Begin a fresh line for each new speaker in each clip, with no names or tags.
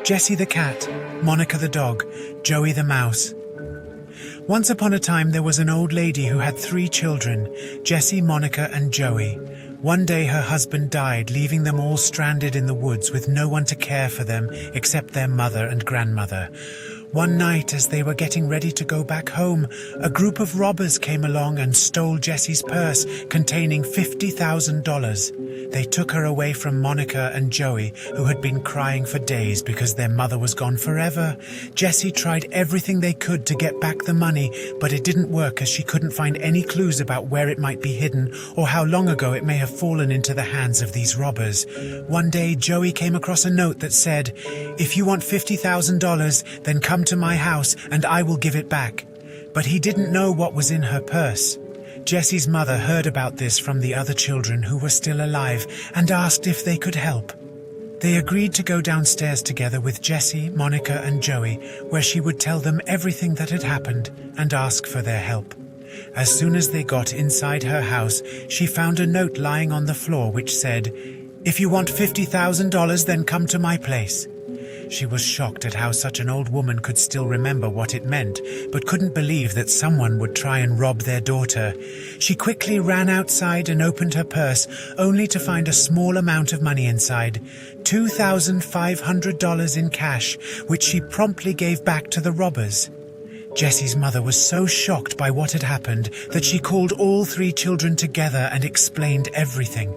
Jessie the cat, Monica the dog, Joey the mouse. Once upon a time there was an old lady who had 3 children, Jessie, Monica and Joey. One day her husband died, leaving them all stranded in the woods with no one to care for them except their mother and grandmother. One night, as they were getting ready to go back home, a group of robbers came along and stole Jessie's purse containing $50,000. They took her away from Monica and Joey, who had been crying for days because their mother was gone forever. Jessie tried everything they could to get back the money, but it didn't work as she couldn't find any clues about where it might be hidden or how long ago it may have fallen into the hands of these robbers. One day, Joey came across a note that said, "If you want $50,000, then come to my house and I will give it back." But he didn't know what was in her purse. Jessie's mother heard about this from the other children who were still alive and asked if they could help. They agreed to go downstairs together with Jessie, Monica and Joey, where she would tell them everything that had happened and ask for their help. As soon as they got inside her house, she found a note lying on the floor which said, "If you want $50,000, then come to my place." She was shocked at how such an old woman could still remember what it meant, but couldn't believe that someone would try and rob their daughter. She quickly ran outside and opened her purse, only to find a small amount of money inside, $2,500 in cash, which she promptly gave back to the robbers. Jessie's mother was so shocked by what had happened that she called all 3 children together and explained everything.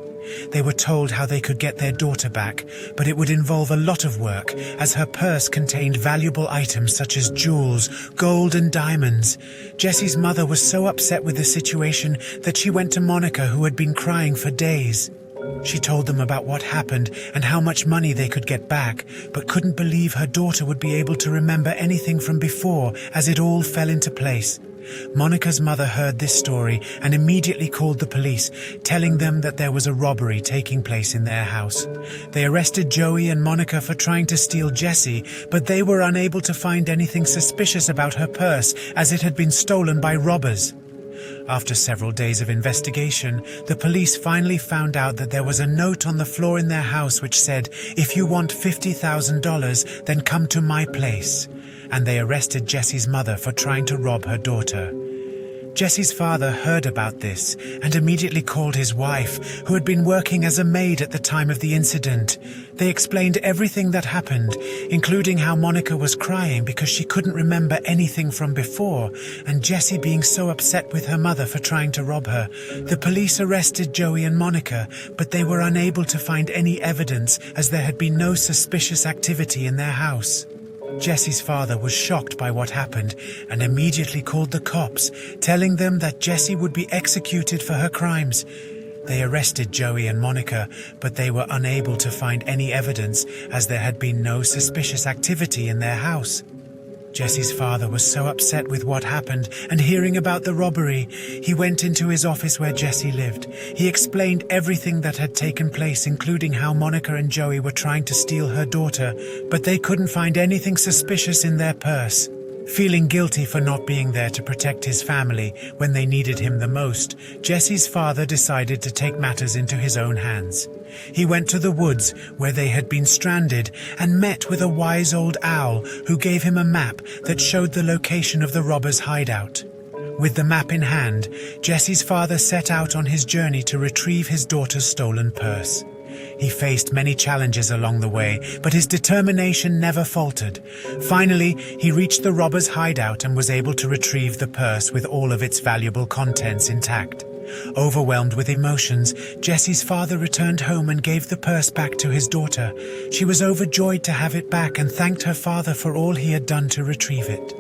They were told how they could get their daughter back, but it would involve a lot of work, as her purse contained valuable items such as jewels, gold and diamonds. Jessie's mother was so upset with the situation that she went to Monica, who had been crying for days. She told them about what happened and how much money they could get back, but couldn't believe her daughter would be able to remember anything from before, as it all fell into place. Monica's mother heard this story and immediately called the police, telling them that there was a robbery taking place in their house. They arrested Joey and Monica for trying to steal Jessie, but they were unable to find anything suspicious about her purse, as it had been stolen by robbers. After several days of investigation, the police finally found out that there was a note on the floor in their house which said, "If you want $50,000, then come to my place." And they arrested Jessie's mother for trying to rob her daughter. Jessie's father heard about this and immediately called his wife, who had been working as a maid at the time of the incident. They explained everything that happened, including how Monica was crying because she couldn't remember anything from before, and Jessie being so upset with her mother for trying to rob her. The police arrested Joey and Monica, but they were unable to find any evidence, as there had been no suspicious activity in their house. Jessie's father was shocked by what happened and immediately called the cops, telling them that Jessie would be executed for her crimes. They arrested Joey and Monica, but they were unable to find any evidence, as there had been no suspicious activity in their house. Jessie's father was so upset with what happened and hearing about the robbery, he went into his office where Jessie lived. He explained everything that had taken place, including how Monica and Joey were trying to steal her daughter, but they couldn't find anything suspicious in their purse. Feeling guilty for not being there to protect his family when they needed him the most, Jessie's father decided to take matters into his own hands. He went to the woods where they had been stranded and met with a wise old owl who gave him a map that showed the location of the robbers' hideout. With the map in hand, Jessie's father set out on his journey to retrieve his daughter's stolen purse. He faced many challenges along the way, but his determination never faltered. Finally, he reached the robbers' hideout and was able to retrieve the purse with all of its valuable contents intact. Overwhelmed with emotions, Jessie's father returned home and gave the purse back to his daughter. She was overjoyed to have it back and thanked her father for all he had done to retrieve it.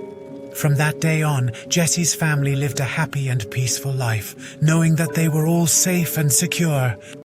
From that day on, Jessie's family lived a happy and peaceful life, knowing that they were all safe and secure.